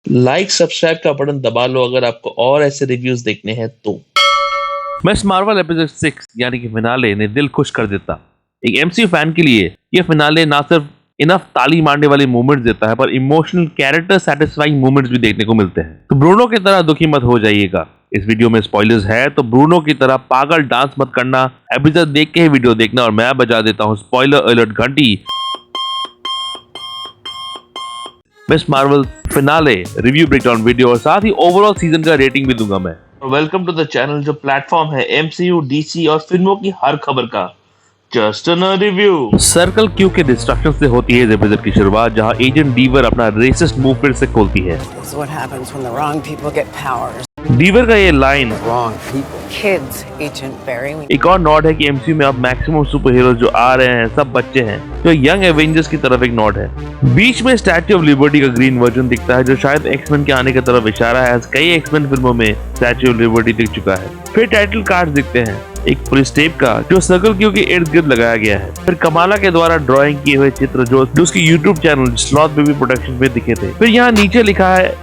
Like subscribe का button दबा लो अगर आपको और ऐसे रिव्यूज देखने हैं तो। मिस मार्वल एपिसोड 6 यानी कि फिनाले ने दिल खुश कर देता। एक एमसीयू फैन के लिए यह फिनाले ना सिर्फ इनफ ताली मारने वाले मोमेंट्स देता है पर इमोशनल कैरेक्टर सेटिस्फाइंग मोमेंट्स भी देखने को मिलते हैं। तो ब्रूनो की तरह दुखी मत हो जाइएगा, इस वीडियो में स्पॉयलर्स है तो ब्रूनो की तरह पागल डांस मत करना, एपिसोड देख के ही वीडियो देखना। और मैं बजा देता हूँ स्पॉइलर अलर्ट घंटी। Miss Marvel finale review breakdown video और साथ ही ओवरऑल सीजन का रेटिंग भी दूंगा मैं। वेलकम टू द चैनल जो प्लेटफॉर्म है एमसीयू, डीसी और फिल्मों की हर खबर का just a review. Circle Q के डिस्ट्रक्शन से होती है इस एपिसोड की शुरुआत, जहां एजेंट डीवर अपना रेसिस्ट मूव फिर से खोलती है। डीवर का ये लाइन एक और नॉट है कि एमसीयू में अब मैक्सिमम सुपर हीरो जो आ रहे हैं सब बच्चे हैं, जो यंग एवेंजर्स की तरफ एक नॉट है। बीच में स्टैच्यू ऑफ लिबर्टी का ग्रीन वर्जन दिखता है जो शायद एक्समैन के आने की तरफ इशारा है। कई एक्समैन फिल्मों में स्टैच्यू ऑफ लिबर्टी दिख चुका है। फिर टाइटल कार्ड दिखते हैं, एक पुलिस टेप का जो सर्कल क्यू के इर्द गिर्द लगाया गया है। फिर कमाला के द्वारा ड्राइंग किए हुए चित्र जो उसकी YouTube channel sloth baby production में दिखे थे। फिर यहाँ नीचे लिखा है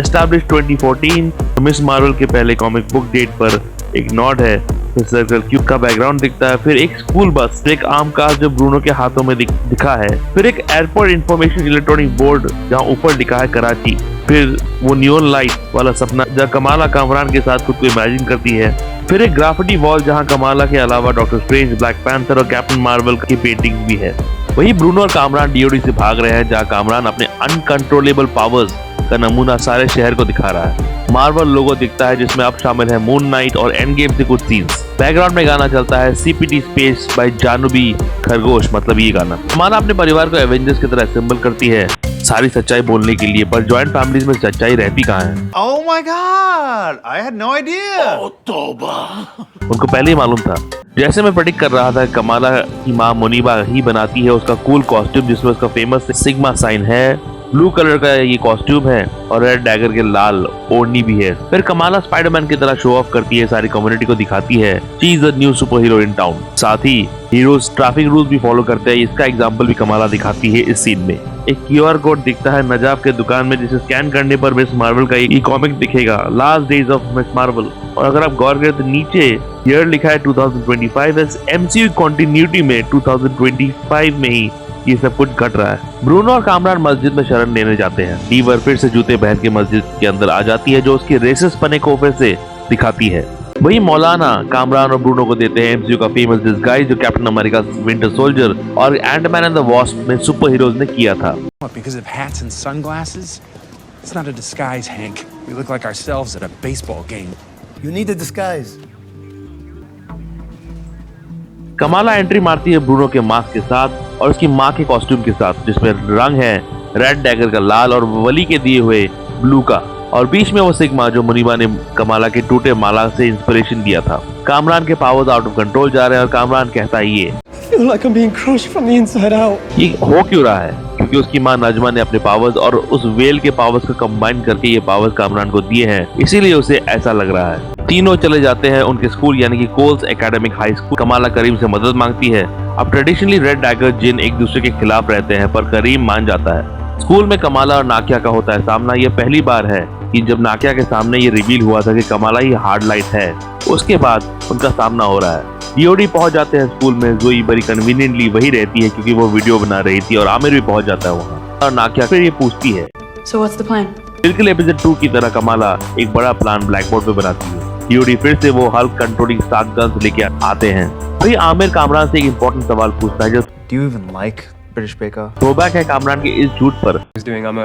एस्टैब्लिश 2014, मिस मार्वल के पहले कॉमिक बुक डेट पर एक नॉट है। फिर सर्कल क्यूब का बैकग्राउंड दिखता है, फिर एक स्कूल बस, एक आम कार जो ब्रूनो के हाथों में दिखा है, फिर एक एयरपोर्ट इंफॉर्मेशन इलेक्ट्रॉनिक बोर्ड जहाँ ऊपर लिखा है कराची, फिर वो नियॉन लाइट वाला सपना जहाँ कमाला कामरान के साथ खुद को इमेजिन करती है, फिर एक ग्राफिटी वॉल जहाँ कमाला के अलावा डॉक्टर स्ट्रेंज, ब्लैक पैंथर और कैप्टन मार्वल की पेंटिंग भी है। वही ब्रूनो और कामरान डीओडी से भाग रहे हैं जहाँ कामरान अपने अनकंट्रोलेबल पावर्स का नमूना सारे शहर को दिखा रहा है। मार्वल लोगो दिखता है जिसमें अब शामिल है मून नाइट और एंड गेम से कुछ सीन्स। बैकग्राउंड में गाना चलता है सीपीटी स्पेस बाय जानवी खरगोश, मतलब ये गाना। हमारा अपने परिवार को एवेंजर्स की तरह असेंबल करती है सारी सच्चाई बोलने के लिए, पर जॉइंट फैमिलीज में सच्चाई रहती कहाँ है? Oh my God! I had no idea. Oh, तौबा। उनको पहले ही मालूम था। जैसे मैं प्रेडिक्ट कर रहा था, कमाला की माँ मुनीबा ही बनाती है उसका कूल कॉस्ट्यूम जिसमें उसका फेमस सिग्मा साइन है, ब्लू कलर का ये कॉस्ट्यूम है और रेड डैगर के लाल ओढ़नी भी है। फिर कमाला स्पाइडरमैन की तरह शो ऑफ करती है, सारी कम्युनिटी को दिखाती है she is the new super hero in town. साथ ही हीरोज ट्रैफिक रूल्स भी फॉलो करते हैं, इसका एग्जांपल भी कमाला दिखाती है इस सीन में। एक क्यूआर कोड दिखता है नजाब के दुकान में जिसे स्कैन करने पर मिस मार्वल का एक कॉमिक दिखेगा, last days of miss Marvel. और अगर आप गौर करें तो नीचे ईयर लिखा है 2025, एमसीयू कंटिन्यूटी में 2025 में ही ये सब कुछ घट रहा है। ब्रूनो और कामरान मस्जिद में शरण लेने जाते हैं। डीवर फिर से जूते पहन के मस्जिद के अंदर आ जाती है जो उसके रेसिस्ट पने को फिर से दिखाती है। वही मौलाना कामरान और ब्रूनो को देते हैं एमसीयू का फेमस डिस्गाइज जो कैप्टन अमेरिका विंटर सोल्जर और एंटमैन एंड द वॉस्प में सुपर हीरोज ने किया था। Because of hats and sunglasses? It's not a disguise, Hank. We look like ourselves at a baseball game. You need a disguise. Kamala entry मारती है Bruno के mask के साथ और उसकी माँ के कॉस्ट्यूम के साथ जिसमें रंग है रेड डैगर का लाल और वली के दिए हुए ब्लू का, और बीच में वो सिग्मा जो मुनीबा ने कमाला के टूटे माला से इंस्पिरेशन दिया था। कामरान के पावर्स आउट ऑफ कंट्रोल जा रहे हैं और कामरान कहता है ये Like I'm being crushed from the inside out. ये हो क्यों रहा है? क्योंकि उसकी माँ नजमा ने अपने पावर्स और उस वेल के पावर्स को कंबाइन करके ये पावर्स कामरान को दिए हैं, इसीलिए उसे ऐसा लग रहा है। तीनों चले जाते हैं उनके स्कूल यानी कि Coles academic high school. Kamala Karim से मदद मांगती है। अब ट्रेडिशनली रेड डैगर जिन एक दूसरे के खिलाफ रहते हैं पर करीम मान जाता है। स्कूल में कमाला और नाकिया का होता है सामना। यह पहली बार है कि जब नाकिया के सामने ये रिवील हुआ था कि कमाला ही हार्ड लाइट है, उसके बाद उनका सामना हो रहा है। डीओडी पहुंच जाते हैं स्कूल में, जोई बड़ी कन्वीनियंटली वही रहती है क्योंकि वो वीडियो बना रही थी, और आमिर भी पहुंच जाता है वहाँ। और नाकिया फिर ये पूछती है So what's the plan? बिल्कुल एपिसोड 2 की तरह कमाला एक बड़ा प्लान ब्लैक बोर्ड पे बनाती है। डीओडी फिर से वो हल्क कंट्रोलिंग स्टार्क गन्स लेके आते हैं। वही आमिर कामरान से एक इंपॉर्टेंट सवाल पूछता है जो Do you even like British Bake Off? Throwback है कामरान के इस झूठ पर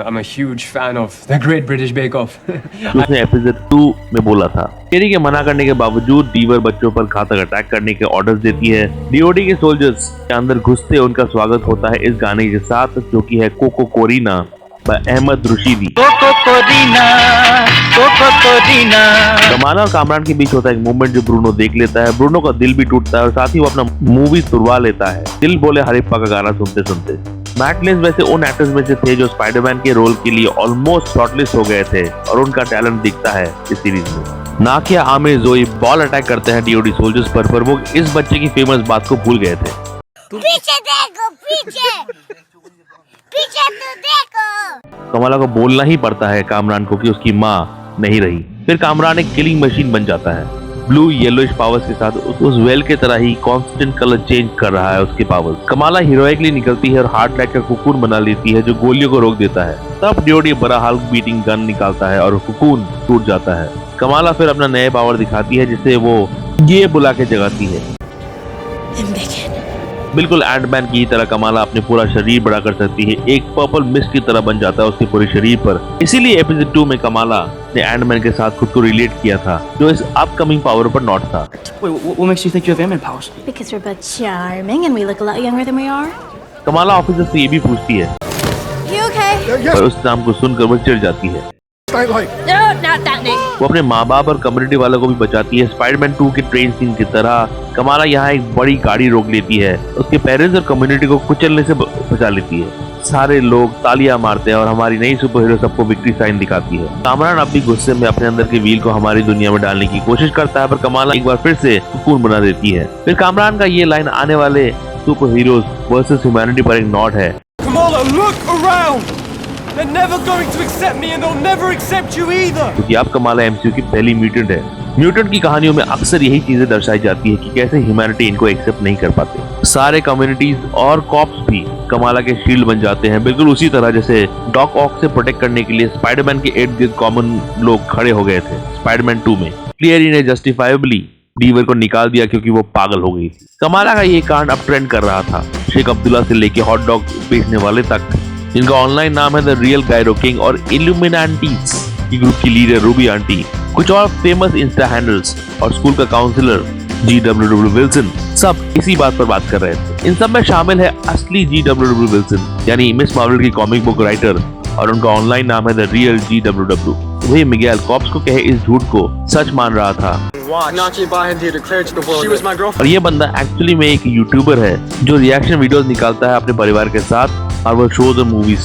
I'm a huge fan of the Great British Bake Off. जो उसने एपिसोड 2 में बोला था। केरी के मना करने के बावजूद डीवर बच्चों पर घातक अटैक करने के ऑर्डर्स देती है। डीओडी के सोल्जर्स के अंदर घुसते उनका स्वागत होता है इस गाने के साथ जो कि है कोको कोरीना बाय अहमद रुशीदी। कमाला और कामरान के बीच होता है एक मूवमेंट जो ब्रूनो देख लेता है। ब्रूनो का दिल भी टूटता है और साथ ही वो अपना मूवी तुड़वा लेता है दिल बोले हरिप्पा का गाना सुनते सुनते। मैट लेंस वैसे उन एक्टर्स में से थे जो स्पाइडरमैन के रोल के लिए ऑलमोस्ट शॉर्टलिस्ट हो गए थे और उनका टैलेंट दिखता है इस सीरीज में। नाकिया, आमिर, जोई बॉल अटैक करते हैं डीओडी सोल्जर्स पर वो इस बच्चे की फेमस बात को भूल गए थे। पीछे देखो, पीछे पीछे तो देखो। कमाला को बोलना ही पड़ता है कामरान को कि उसकी माँ नहीं रही। फिर कामरान एक किलिंग मशीन बन जाता है। ब्लू येलोइश पावर्स के साथ उस वेल के तरह ही कांस्टेंट कलर चेंज कर रहा है उसके पावर्स। कमाला हीरोइकली निकलती है और हार्ट लाइट का कुकून बना लेती है जो गोलियों को रोक देता है। तब ड्योड ये बड़ा हल्क बीटिंग गन निकालता है और कुकून टूट जाता है। कमाला फिर अपना नया पावर दिखाती है जिसे वो ये बुला के जगाती है। बिल्कुल एंटमैन की तरह कमाला अपने पूरा शरीर बड़ा कर सकती है। एक पर्पल मिस्ट की तरह बन जाता है उसके पूरे शरीर पर। इसीलिए एपिसोड 2 में कमाला ने एंटमैन के साथ खुद को रिलेट किया था जो इस अपकमिंग पावर पर नॉट था। What makes you think you have Ant-Man powers? Because we're both charming and we look a lot younger than we are. Kamala officer से ये भी पूछती है You okay? पर उस नाम को सुनकर वो चिढ़ जाती है। No, not that name. वो अपने माँ बाप और कम्युनिटी वालों को भी बचाती है। स्पाइडरमैन 2 के ट्रेन सीन की तरह कमाला यहाँ एक बड़ी गाड़ी रोक लेती है। उसके पेरेंट्स और कम्युनिटी को कुचलने से बचा लेती है। सारे लोग तालियां मारते हैं और हमारी नई सुपर हीरो सबको विक्ट्री साइन दिखाती है। कामरान अब भी गुस्से में अपने अंदर के व्हील को हमारी दुनिया में डालने की कोशिश करता है पर कमाला एक बार फिर से सुकून बना देती है। फिर कामरान का ये लाइन आने वाले सुपर हीरोज वर्सेस ह्यूमैनिटी पर एक नोट है। Kamala, look around! They're never going to accept me and they'll never accept you either! क्योंकि अब कमाला एमसीयू की पहली म्यूटेंट है। म्यूटेंट की कहानियों में अक्सर यही चीजें दर्शाई जाती है कि कैसे ह्यूमैनिटी इनको एक्सेप्ट नहीं कर पाते। सारे कम्युनिटीज और कॉप्स भी कमाला के शील्ड बन जाते हैं, बिल्कुल उसी तरह जैसे डॉक ऑक से प्रोटेक्ट करने के लिए स्पाइडरमैन के इर्द गिर्द कॉमन लोग खड़े हो गए थे। स्पाइडरमैन 2 में क्लियरी ने जस्टिफाइबली डीवर को निकाल दिया क्योंकि वो पागल हो गई थी। कमाला का ये कांड अब ट्रेंड कर रहा था। शेख अब्दुल्ला से लेके हॉट डॉग बेचने वाले तक, जिनका ऑनलाइन नाम है द रियल गायरो किंग और इल्यूमिनाटीज की ग्रुप की लीडर रूबी आंटी, कुछ और फेमस इंस्टा हैंडल्स और स्कूल का काउंसलर GWW विल्सन, सब इसी बात पर बात कर रहे थे। इन सब में शामिल है असली GWW विल्सन यानी मिस मार्वल की कॉमिक बुक राइटर और उनका ऑनलाइन नाम है द रियल GWW। वही मिगेल कॉप्स को कहे इस झूठ को सच मान रहा था और ये बंदा एक्चुअली में एक यूट्यूबर है जो रिएक्शन वीडियोस निकालता है अपने परिवार के साथ और वो शोज और मूवीज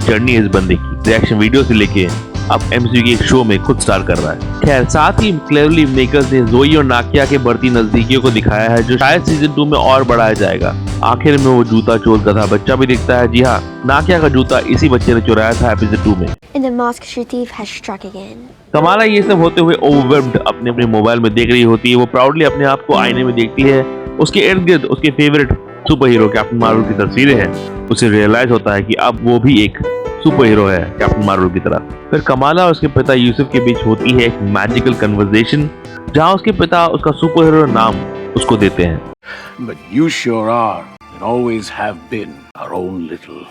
जर्नी है इस बंदे की। रिएक्शन वीडियो से लेके अब एमसीयू की एक शो में खुद स्टार कर रहा है। खैर साथ ही क्लेवरली मेकर्स ने जोई और नाकिया के बढ़ती नजदीकियों को दिखाया है जो शायद सीजन 2 में और बढ़ाया जाएगा। आखिर में वो जूता चोर गधा बच्चा भी दिखता है। जी हाँ, नाकिया का जूता इसी बच्चे ने चुराया था एपिसोड 2 में। And the masked thief has struck again. Kamala ये सब होते हुए ओवरवेल्म्ड अपने मोबाइल में देख रही होती है। वो प्राउडली अपने आप को आईने में देखती है। उसके इर्द गिर्द उसके favourite super hero captain Marvel की तस्वीरें हैं। उसे रियलाइज होता है कि अब वो भी एक सुपर हीरो है कैप्टन मार्वल की तरह। फिर कमाला और उसके पिता यूसुफ के बीच होती है एक मैजिकल कन्वर्सेशन जहां उसके पिता उसका सुपर हीरो नाम उसको देते हैं। But you sure are and always have been our own little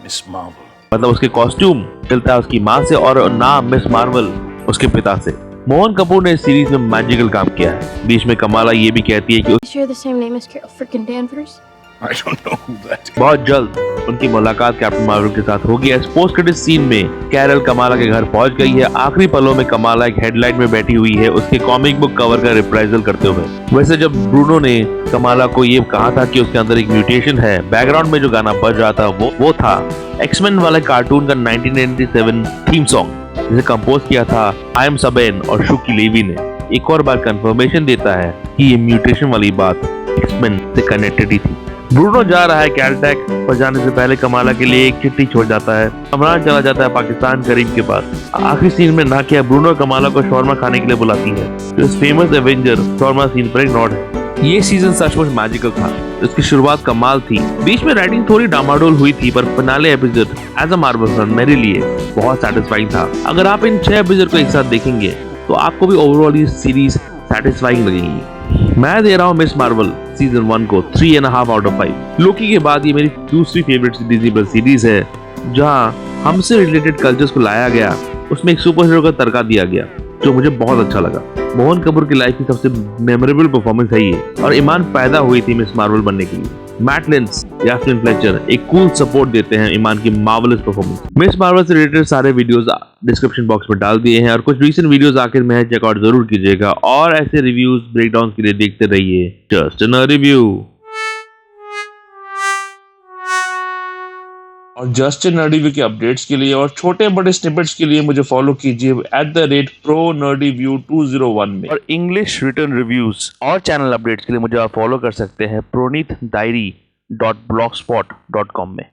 Miss Marvel. मतलब उसके कॉस्ट्यूम मिलता है उसकी माँ से और नाम मिस मार्वल उसके पिता से। मोहन कपूर ने इस सीरीज में मैजिकल काम किया है। बीच में कमाला ये भी कहती है कि You share the same name as Carol freaking Danvers? I don't know who that is. बहुत जल्द उनकी मुलाकात कैप्टन मार्वल के साथ होगी। इस पोस्ट क्रेडिट सीन में कैरल कमाला के घर पहुंच गई है। आखिरी पलों में कमाला एक हेडलाइन में बैठी हुई है उसके कॉमिक बुक कवर का रिप्राइजल करते हुए। वैसे जब ब्रूनो ने कमाला को ये कहा था कि उसके अंदर एक म्यूटेशन है, बैकग्राउंड में जो गाना बज रहा था वो था एक्समैन वाले कार्टून का 1997 थीम सॉन्ग जिसे कंपोज किया था आई एम सबेन और शुकी लेवी ने। एक और बार कंफर्मेशन देता है कि ये म्यूटेशन वाली बात एक्समैन से कनेक्टेड ही थी। ब्रूनो जा रहा है कैलटेक पर जाने से पहले कमाला के लिए एक चिट्ठी छोड़ जाता है। कमरान चला जाता है पाकिस्तान करीब के पास। आखिरी सीन में नाकिया ब्रूनो कमाला को शौरमा खाने के लिए बुलाती है। तो इस फेमस एवेंजर शौरमा सीन पर एक नोट है। ये सीजन सचमुच मैजिकल था। इसकी शुरुआत कमाल थी। बीच में राइटिंग थोड़ी डामाडोल हुई थी पर finale episode as a Marvel fan मेरे लिए बहुत सैटिस्फाइंग था। अगर आप इन 6 एपिसोड को एक साथ देखेंगे तो आपको भी ओवरऑल ये सीरीज सैटिस्फाइंग लगेगी। मैं दे रहा हूँ मिस मार्वल सीजन 1 को 3.5 आउट ऑफ 5। लोकी के बाद ये मेरी दूसरी फेवरेट डिज्नी प्लस सीरीज है जहां हमसे रिलेटेड कल्चर्स को लाया गया, उसमें एक सुपर हीरो का तड़का दिया गया जो मुझे बहुत अच्छा लगा। मोहन कपूर की लाइफ की सबसे मेमोरेबल परफॉर्मेंस है ये और ईमान पैदा हुई थी मिस मार्वल बनने के लिए। मैट लिंच, यास्मिन फ्लेचर एक कूल सपोर्ट देते हैं ईमान की मार्वलस परफॉर्मेंस। मिस मार्वल से रिलेटेड सारे वीडियोस डिस्क्रिप्शन बॉक्स में डाल दिए हैं और कुछ रीसेंट वीडियोस आखिर में चेकआउट जरूर कीजिएगा और ऐसे रिव्यूज ब्रेकडाउन के लिए देखते रहिए जस्ट अ रिव्यू। और जस्ट नर्डी के अपडेट्स के लिए और छोटे बड़े स्निपेट्स के लिए मुझे फॉलो कीजिए @ProNerdyView201 में। और इंग्लिश रिटर्न रिव्यूज और चैनल अपडेट्स के लिए मुझे आप फॉलो कर सकते हैं pronithdairy.blogspot.com में।